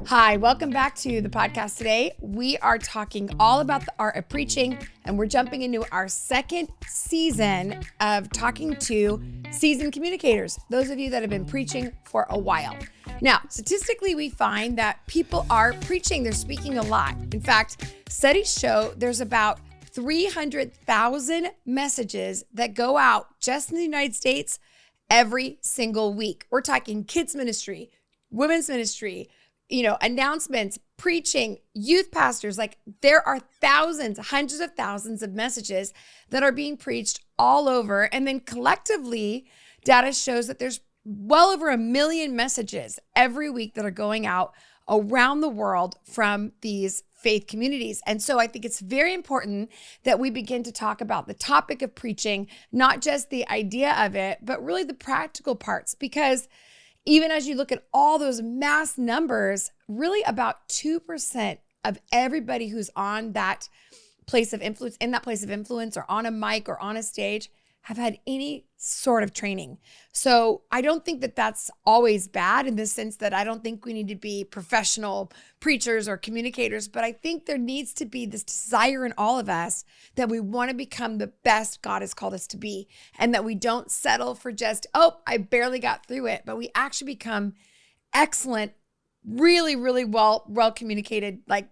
Hi, welcome back to the podcast today. We are talking all about the art of preaching, and we're jumping into our second season of talking to seasoned communicators, those of you that have been preaching for a while. Now, statistically, we find that people are preaching, they're speaking a lot. In fact, studies show there's about 300,000 messages that go out just in the United States every single week. We're talking kids ministry, women's ministry, announcements, preaching, youth pastors. Like, there are thousands, hundreds of thousands of messages that are being preached all over. And then collectively, data shows that there's well over 1 million messages every week that are going out around the world from these faith communities. And so I think it's very important that we begin to talk about the topic of preaching, not just the idea of it, but really the practical parts, because even as you look at all those mass numbers, really about 2% of everybody who's on that place of influence, in that place of influence, or on a mic or on a stage, have had any sort of training. So I don't think that that's always bad, in the sense that I don't think we need to be professional preachers or communicators, but I think there needs to be this desire in all of us that we want to become the best God has called us to be, and that we don't settle for just, oh, I barely got through it, but we actually become excellent, really, really well communicated, like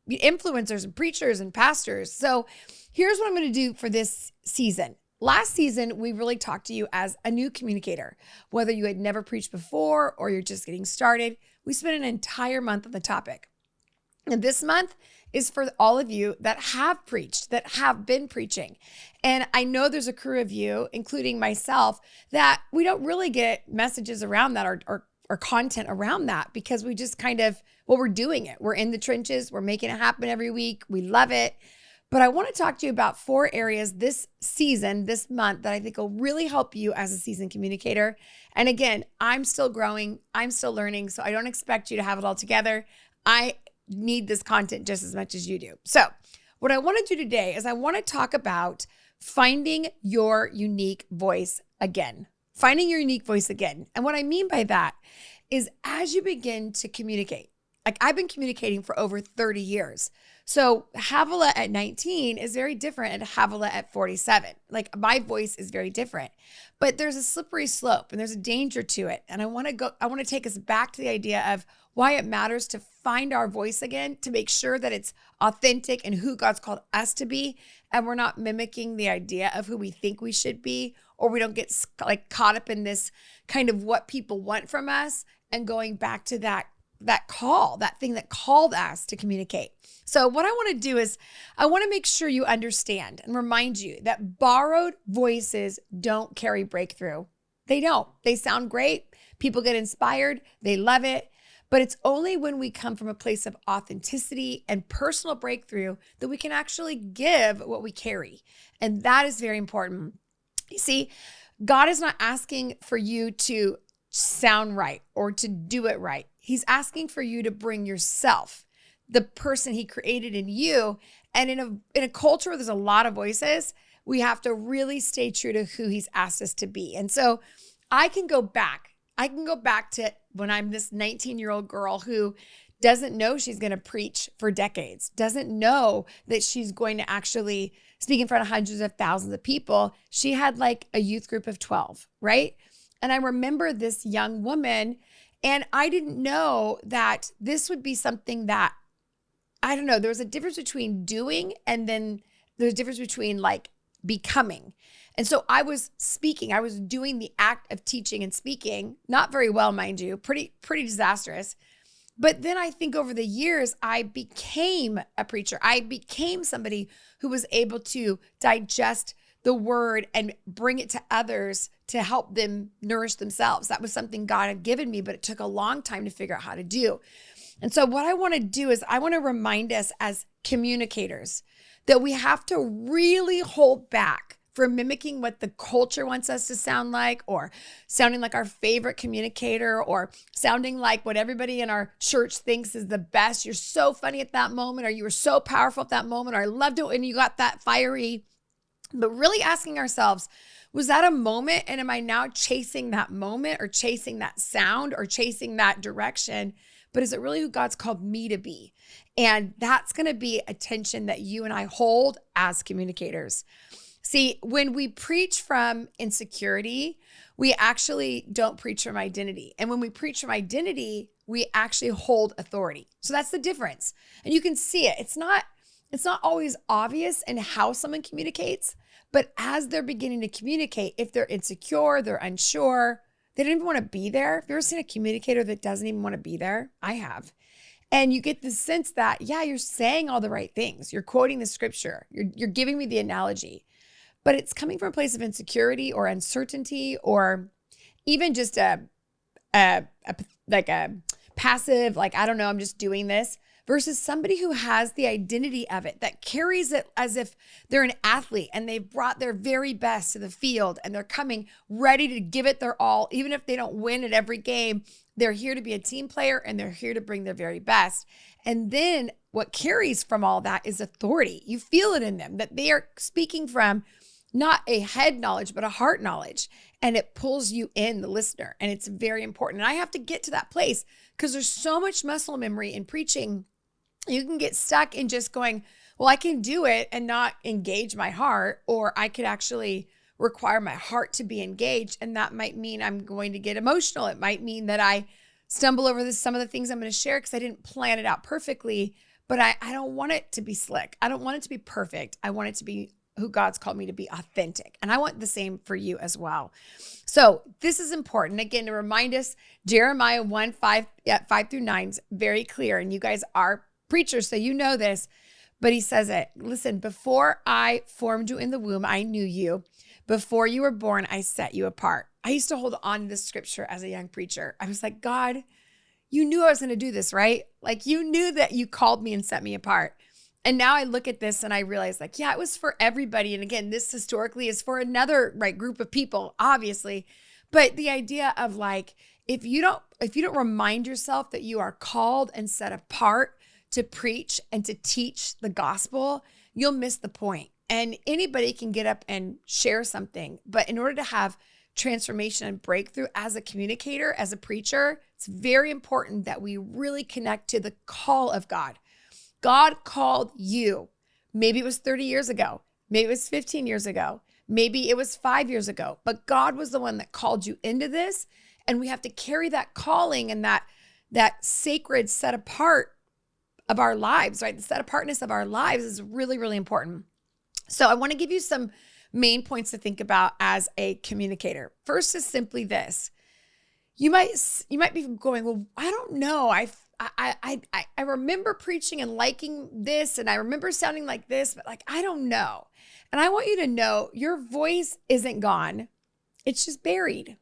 influencers and preachers and pastors. So here's what I'm going to do for this season. Last season, we really talked to you as a new communicator, whether you had never preached before or you're just getting started. We spent an entire month on the topic. And this month is for all of you that have preached, that have been preaching. And I know there's a crew of you, including myself, that we don't really get messages around that or content around that, because we just we're doing it. We're in the trenches. We're making it happen every week. We love it. But I want to talk to you about 4 areas this season, this month, that I think will really help you as a seasoned communicator. And again, I'm still growing. I'm still learning. So I don't expect you to have it all together. I need this content just as much as you do. So what I want to do today is I want to talk about finding your unique voice again. Finding your unique voice again. And what I mean by that is, as you begin to communicate, like I've been communicating for over 30 years. So Havilah at 19 is very different at Havilah at 47. Like, my voice is very different, but there's a slippery slope and there's a danger to it. And I want to take us back to the idea of why it matters to find our voice again, to make sure that it's authentic and who God's called us to be. And we're not mimicking the idea of who we think we should be, or we don't get caught up in this kind of what people want from us and going back to that call, that thing that called us to communicate. So what I want to do is I want to make sure you understand and remind you that borrowed voices don't carry breakthrough. They don't. They sound great. People get inspired. They love it. But it's only when we come from a place of authenticity and personal breakthrough that we can actually give what we carry. And that is very important. You see, God is not asking for you to sound right or to do it right. He's asking for you to bring yourself, the person he created in you. And in a culture where there's a lot of voices, we have to really stay true to who he's asked us to be. And so I can go back to when I'm this 19-year-old girl who doesn't know she's going to preach for decades, doesn't know that she's going to actually speak in front of hundreds of thousands of people. She had like a youth group of 12, right? And I remember this young woman, and I didn't know that this would be something that, I don't know, there was a difference between doing and then there's a difference between like becoming. And so I was speaking, I was doing the act of teaching and speaking, not very well, mind you, pretty disastrous. But then I think over the years, I became a preacher. I became somebody who was able to digest the word and bring it to others to help them nourish themselves. That was something God had given me, but it took a long time to figure out how to do. And so what I want to do is I want to remind us as communicators that we have to really hold back for mimicking what the culture wants us to sound like, or sounding like our favorite communicator, or sounding like what everybody in our church thinks is the best. You're so funny at that moment, or you were so powerful at that moment, or I loved it when you got that fiery. But really asking ourselves, was that a moment? And am I now chasing that moment or chasing that sound or chasing that direction but is it really who God's called me to be? And that's going to be a tension that you and I hold as communicators. See, when we preach from insecurity, we actually don't preach from identity. And when we preach from identity, we actually hold authority. So that's the difference. And you can see it. It's not always obvious in how someone communicates, but as they're beginning to communicate, if they're insecure, they're unsure, they don't even want to be there. Have you ever seen a communicator that doesn't even want to be there? I have. And you get the sense that, yeah, you're saying all the right things. You're quoting the scripture. You're giving me the analogy. But it's coming from a place of insecurity or uncertainty, or even just a passive, like, I don't know, I'm just doing this, versus somebody who has the identity of it, that carries it as if they're an athlete and they've brought their very best to the field and they're coming ready to give it their all. Even if they don't win at every game, they're here to be a team player and they're here to bring their very best. And then what carries from all that is authority. You feel it in them, that they are speaking from not a head knowledge, but a heart knowledge. And it pulls you in, the listener. And it's very important. And I have to get to that place because there's so much muscle memory in preaching. You can get stuck in just going, well, I can do it and not engage my heart, or I could actually require my heart to be engaged. And that might mean I'm going to get emotional. It might mean that I stumble over some of the things I'm going to share because I didn't plan it out perfectly, but I don't want it to be slick. I don't want it to be perfect. I want it to be who God's called me to be, authentic. And I want the same for you as well. So this is important. Again, to remind us, Jeremiah 1:5-9 is very clear. And you guys are preachers, so you know this, but he says it. Listen, before I formed you in the womb, I knew you. Before you were born, I set you apart. I used to hold on to this scripture as a young preacher. I was like, God, you knew I was going to do this, right? Like, you knew that you called me and set me apart. And now I look at this and I realize, like, yeah, it was for everybody. And again, this historically is for another group of people, obviously. But the idea of, like, if you don't remind yourself that you are called and set apart to preach and to teach the gospel, you'll miss the point. And anybody can get up and share something. But in order to have transformation and breakthrough as a communicator, as a preacher, it's very important that we really connect to the call of God. God called you. Maybe it was 30 years ago. Maybe it was 15 years ago. Maybe it was 5 years ago. But God was the one that called you into this. And we have to carry that calling and that sacred set apart of our lives, right? The set apartness of our lives is really, really important. So I want to give you some main points to think about as a communicator. First is simply this. You might be going, well, I don't know. I remember preaching and liking this, and I remember sounding like this, but, like, I don't know. And I want you to know your voice isn't gone. It's just buried.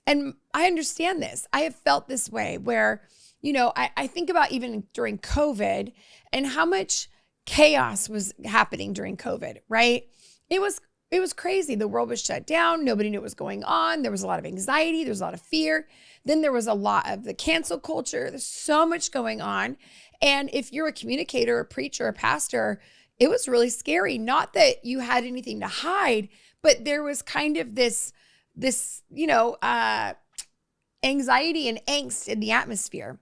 And I understand this. I have felt this way where, I think about even during COVID and how much chaos was happening during COVID, right? It was crazy. The world was shut down. Nobody knew what was going on. There was a lot of anxiety. There was a lot of fear. Then there was a lot of the cancel culture. There's so much going on. And if you're a communicator, a preacher, a pastor, it was really scary. Not that you had anything to hide, but there was kind of this anxiety and angst in the atmosphere.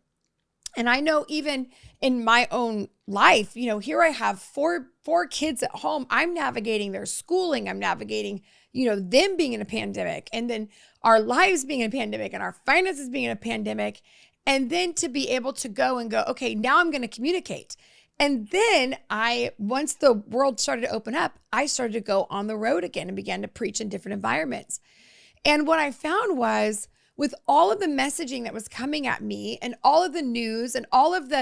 And I know even in my own life, here I have four kids at home. I'm navigating their schooling. I'm navigating, them being in a pandemic, and then our lives being in a pandemic, and our finances being in a pandemic. And then to be able to go, okay, now I'm going to communicate. And then once the world started to open up, I started to go on the road again and began to preach in different environments. And what I found was, with all of the messaging that was coming at me and all of the news and all of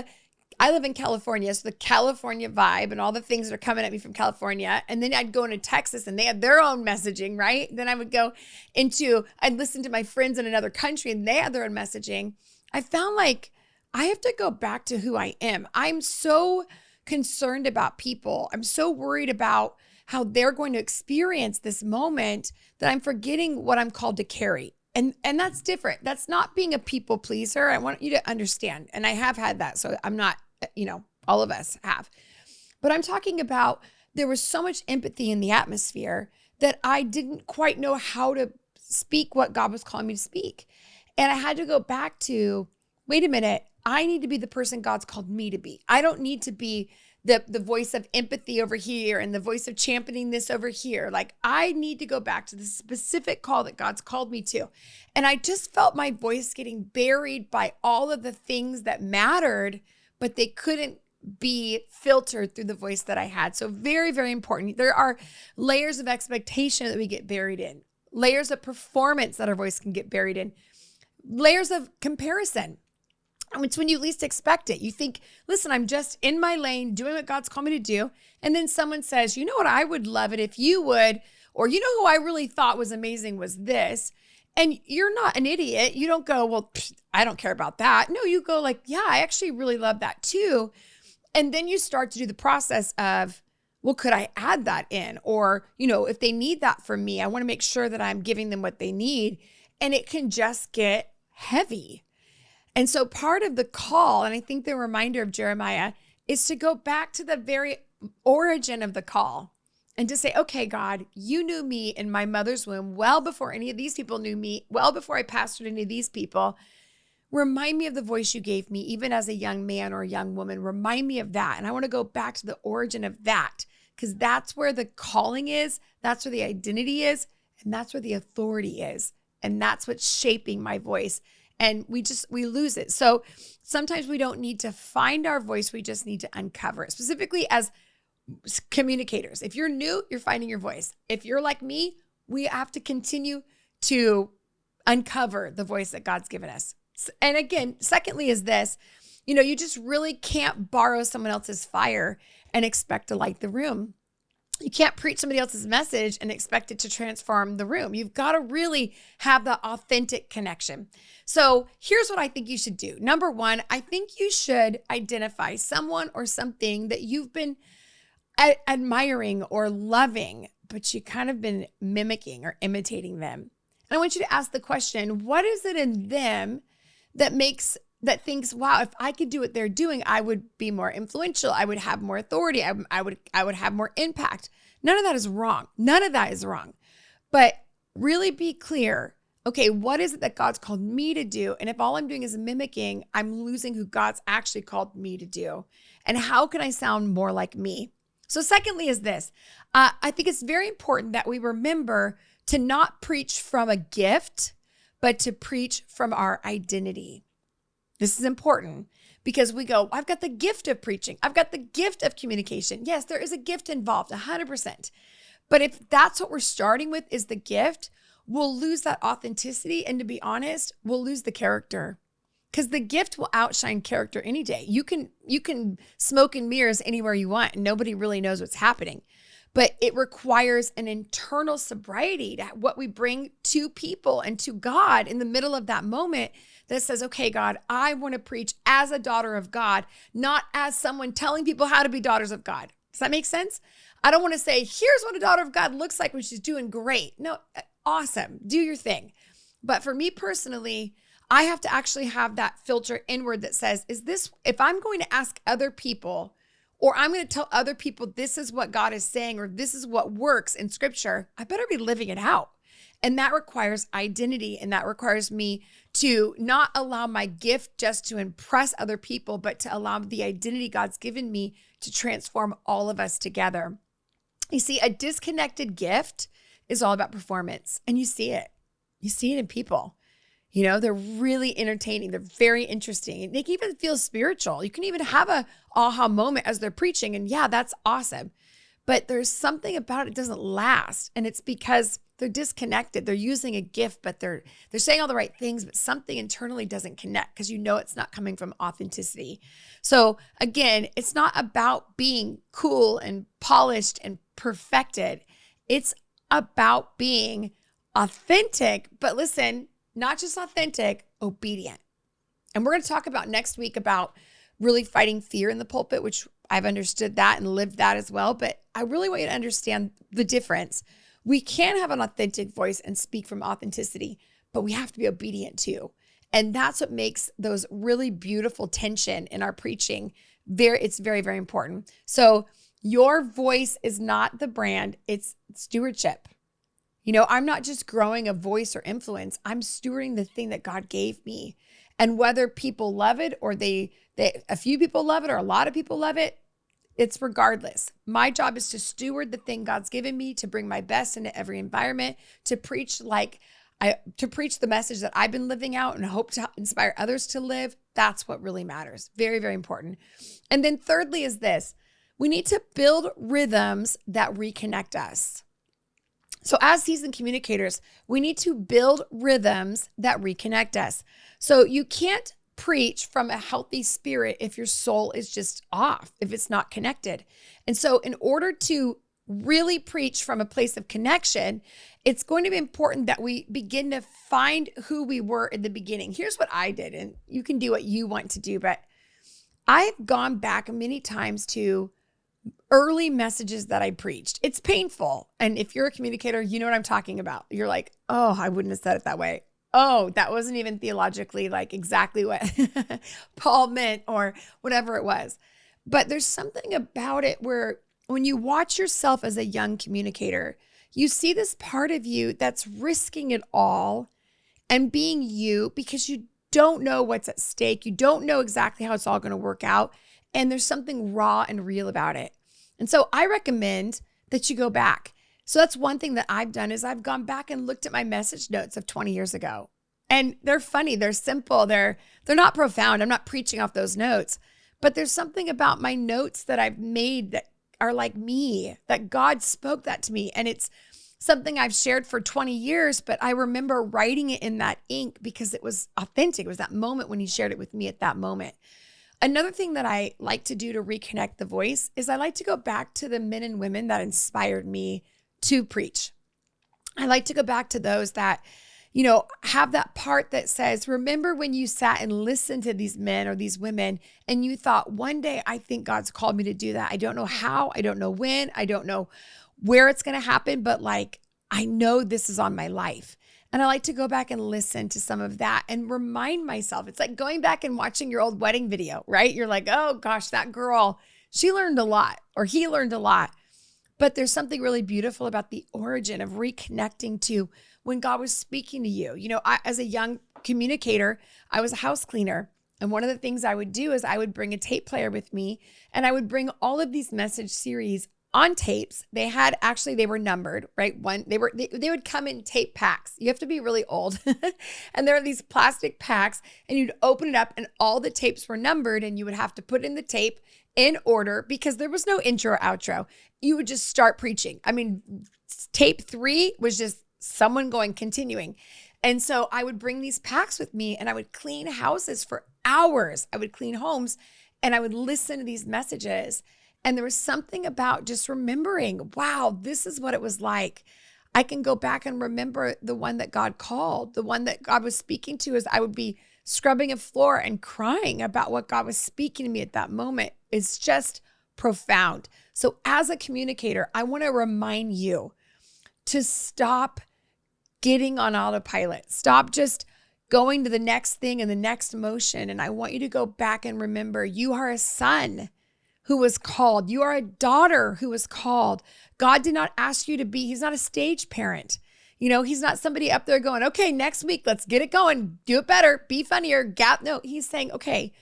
I live in California, so the California vibe and all the things that are coming at me from California. And then I'd go into Texas and they had their own messaging, right? Then I'd listen to my friends in another country and they had their own messaging. I found like I have to go back to who I am. I'm so concerned about people. I'm so worried about how they're going to experience this moment that I'm forgetting what I'm called to carry. And that's different. That's not being a people pleaser. I want you to understand. And I have had that. So I'm not, all of us have. But I'm talking about there was so much empathy in the atmosphere that I didn't quite know how to speak what God was calling me to speak. And I had to go back to, wait a minute, I need to be the person God's called me to be. I don't need to be the voice of empathy over here and the voice of championing this over here. Like, I need to go back to the specific call that God's called me to. And I just felt my voice getting buried by all of the things that mattered, but they couldn't be filtered through the voice that I had. So very, very important. There are layers of expectation that we get buried in, layers of performance that our voice can get buried in, layers of comparison. It's when you least expect it. You think, listen, I'm just in my lane doing what God's called me to do. And then someone says, you know what, I would love it if you would, or you know who I really thought was amazing was this. And you're not an idiot. You don't go, well, I don't care about that. No, you go like, yeah, I actually really love that too. And then you start to do the process of, well, could I add that in? Or, if they need that from me, I want to make sure that I'm giving them what they need. And it can just get heavy. And so part of the call, and I think the reminder of Jeremiah, is to go back to the very origin of the call and to say, okay, God, you knew me in my mother's womb well before any of these people knew me, well before I pastored any of these people. Remind me of the voice you gave me, even as a young man or a young woman. Remind me of that. And I want to go back to the origin of that, because that's where the calling is, that's where the identity is, and that's where the authority is. And that's what's shaping my voice. And we lose it. So sometimes we don't need to find our voice. We just need to uncover it, specifically as communicators. If you're new, you're finding your voice. If you're like me, we have to continue to uncover the voice that God's given us. And again, secondly is this, you just really can't borrow someone else's fire and expect to light the room. You can't preach somebody else's message and expect it to transform the room. You've got to really have the authentic connection. So here's what I think you should do. Number one, I think you should identify someone or something that you've been admiring or loving, but you kind of been mimicking or imitating them. And I want you to ask the question, what is it in them that thinks, wow, if I could do what they're doing, I would be more influential. I would have more authority. I would have more impact. None of that is wrong. None of that is wrong. But really be clear. Okay, what is it that God's called me to do? And if all I'm doing is mimicking, I'm losing who God's actually called me to do. And how can I sound more like me? So secondly is this. I think it's very important that we remember to not preach from a gift, but to preach from our identity. This is important because we go, I've got the gift of preaching. I've got the gift of communication. Yes, there is a gift involved, 100%. But if that's what we're starting with is the gift, we'll lose that authenticity. And to be honest, we'll lose the character, because the gift will outshine character any day. You can smoke and mirrors anywhere you want and nobody really knows what's happening. But it requires an internal sobriety to what we bring to people and to God in the middle of that moment that says, okay, God, I want to preach as a daughter of God, not as someone telling people how to be daughters of God. Does that make sense? I don't want to say, here's what a daughter of God looks like when she's doing great. No, awesome. Do your thing. But for me personally, I have to actually have that filter inward that says, if I'm going to ask other people, or I'm going to tell other people this is what God is saying, or this is what works in scripture, I better be living it out. And that requires identity. And that requires me to not allow my gift just to impress other people, but to allow the identity God's given me to transform all of us together. You see, a disconnected gift is all about performance. And you see it. You see it in people. They're really entertaining. They're very interesting. They can even feel spiritual. You can even have a aha moment as they're preaching. And yeah, that's awesome. But there's something about it doesn't last. And it's because they're disconnected. They're using a gift, but they're saying all the right things, but something internally doesn't connect because it's not coming from authenticity. So again, it's not about being cool and polished and perfected. It's about being authentic, but listen, not just authentic, obedient. And we're going to talk about next week about really fighting fear in the pulpit, which I've understood that and lived that as well. But I really want you to understand the difference. We can have an authentic voice and speak from authenticity, but we have to be obedient too. And that's what makes those really beautiful tension in our preaching. It's very, very important. So your voice is not the brand, it's stewardship. I'm not just growing a voice or influence. I'm stewarding the thing that God gave me. And whether people love it or a few people love it or a lot of people love it, it's regardless. My job is to steward the thing God's given me, to bring my best into every environment, to preach to preach the message that I've been living out and hope to inspire others to live. That's what really matters. Very, very important. And then thirdly is this: we need to build rhythms that reconnect us. So as seasoned communicators, we need to build rhythms that reconnect us. So you can't preach from a healthy spirit if your soul is just off, if it's not connected. And so in order to really preach from a place of connection, it's going to be important that we begin to find who we were in the beginning. Here's what I did, and you can do what you want to do, but I've gone back many times to early messages that I preached. It's painful. And if you're a communicator, you know what I'm talking about. You're like, oh, I wouldn't have said it that way. Oh, that wasn't even theologically like exactly what Paul meant or whatever it was. But there's something about it where when you watch yourself as a young communicator, you see this part of you that's risking it all and being you because you don't know what's at stake. You don't know exactly how it's all going to work out. And there's something raw and real about it. And so I recommend that you go back. So that's one thing that I've done is I've gone back and looked at my message notes of 20 years ago. And they're funny, they're simple, they're not profound. I'm not preaching off those notes, but there's something about my notes that I've made that are like me, that God spoke that to me. And it's something I've shared for 20 years, but I remember writing it in that ink because it was authentic. It was that moment when he shared it with me at that moment. Another thing that I like to do to reconnect the voice is I like to go back to the men and women that inspired me to preach. I like to go back to those that, have that part that says, remember when you sat and listened to these men or these women and you thought, one day I think God's called me to do that. I don't know how, I don't know when, I don't know where it's going to happen, but I know this is on my life. And I like to go back and listen to some of that and remind myself. It's like going back and watching your old wedding video, right? You're like, oh gosh, that girl, she learned a lot or he learned a lot. But there's something really beautiful about the origin of reconnecting to when God was speaking to you. As a young communicator, I was a house cleaner. And one of the things I would do is I would bring a tape player with me and I would bring all of these message series on tapes. They were numbered, right? They would come in tape packs. You have to be really old. And there are these plastic packs and you'd open it up and all the tapes were numbered and you would have to put in the tape in order because there was no intro or outro. You would just start preaching. I mean, tape 3 was just someone continuing. And so I would bring these packs with me and I would clean houses for hours. I would clean homes and I would listen to these messages. And there was something about just remembering, wow, this is what it was like. I can go back and remember the one that God called, the one that God was speaking to as I would be scrubbing a floor and crying about what God was speaking to me at that moment. It's just profound. So as a communicator, I want to remind you to stop getting on autopilot. Stop just going to the next thing and the next motion. And I want you to go back and remember you are a son who was called. You are a daughter who was called. God did not ask you to be, he's not a stage parent. He's not somebody up there going, okay, next week, let's get it going. Do it better, be funnier, No, he's saying, okay,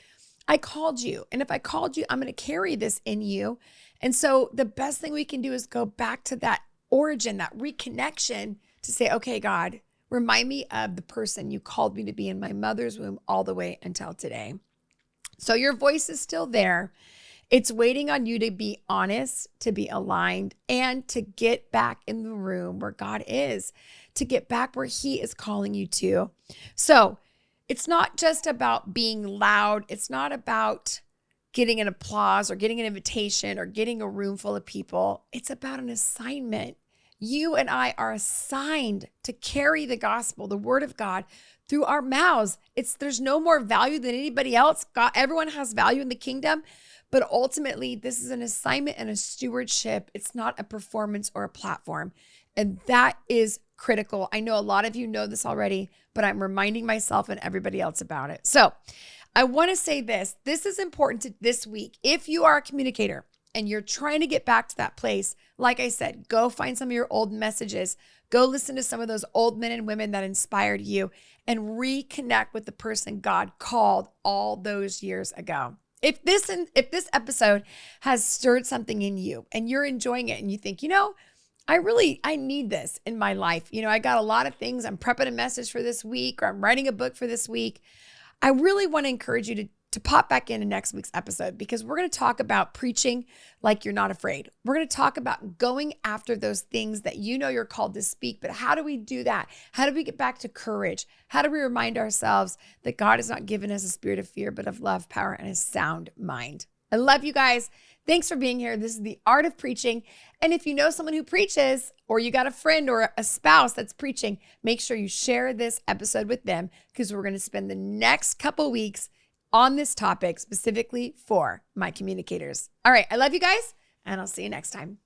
I called you. And if I called you, I'm going to carry this in you. And so the best thing we can do is go back to that origin, that reconnection to say, okay, God, remind me of the person you called me to be in my mother's womb all the way until today. So your voice is still there. It's waiting on you to be honest, to be aligned, and to get back in the room where God is, to get back where he is calling you to. So it's not just about being loud. It's not about getting an applause or getting an invitation or getting a room full of people. It's about an assignment. You and I are assigned to carry the gospel, the word of God, through our mouths. There's no more value than anybody else. Everyone has value in the kingdom. But ultimately, this is an assignment and a stewardship. It's not a performance or a platform. And that is critical. I know a lot of you know this already, but I'm reminding myself and everybody else about it. So I want to say this. This is important to this week. If you are a communicator and you're trying to get back to that place, like I said, go find some of your old messages. Go listen to some of those old men and women that inspired you and reconnect with the person God called all those years ago. If this episode has stirred something in you and you're enjoying it and you think, I need this in my life. I got a lot of things. I'm prepping a message for this week, or I'm writing a book for this week. I really want to encourage you to pop back into next week's episode, because we're going to talk about preaching like you're not afraid. We're going to talk about going after those things that you're called to speak, but how do we do that? How do we get back to courage? How do we remind ourselves that God has not given us a spirit of fear, but of love, power, and a sound mind? I love you guys. Thanks for being here. This is The Art of Preaching. And if you know someone who preaches, or you got a friend or a spouse that's preaching, make sure you share this episode with them, because we're going to spend the next couple weeks on this topic specifically for my communicators. All right. I love you guys, and I'll see you next time.